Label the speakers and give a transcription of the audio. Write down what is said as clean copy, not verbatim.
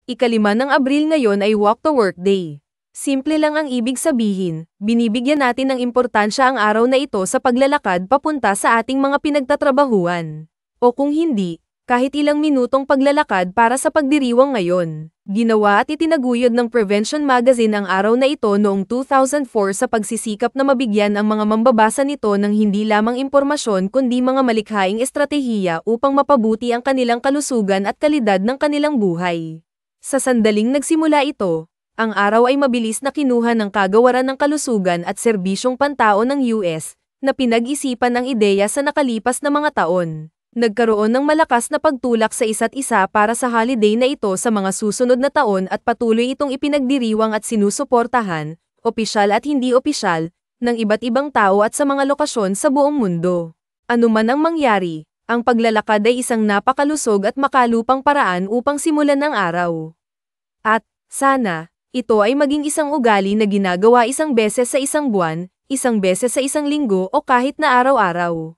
Speaker 1: Ikalima ng Abril ngayon ay Walk to Work Day. Simple lang ang ibig sabihin, binibigyan natin ng importansya ang araw na ito sa paglalakad papunta sa ating mga pinagtatrabahuan. O kung hindi, kahit ilang minutong paglalakad para sa pagdiriwang ngayon. Ginawa at itinaguyod ng Prevention Magazine ang araw na ito noong 2004 sa pagsisikap na mabigyan ang mga mambabasa nito ng hindi lamang impormasyon kundi mga malikhaing estratehiya upang mapabuti ang kanilang kalusugan at kalidad ng kanilang buhay. Sa sandaling nagsimula ito, ang araw ay mabilis na kinuha ng Kagawaran ng Kalusugan at Serbisyong Pantao ng US, na pinag-isipan ang ideya sa nakalipas na mga taon. Nagkaroon ng malakas na pagtulak sa isa't isa para sa holiday na ito sa mga susunod na taon at patuloy itong ipinagdiriwang at sinusuportahan, opisyal at hindi opisyal, ng iba't ibang tao at sa mga lokasyon sa buong mundo. Ano man ang mangyari, ang paglalakad ay isang napakalusog at makalupang paraan upang simulan ang araw. At, sana, ito ay maging isang ugali na ginagawa isang beses sa isang buwan, isang beses sa isang linggo o kahit na araw-araw.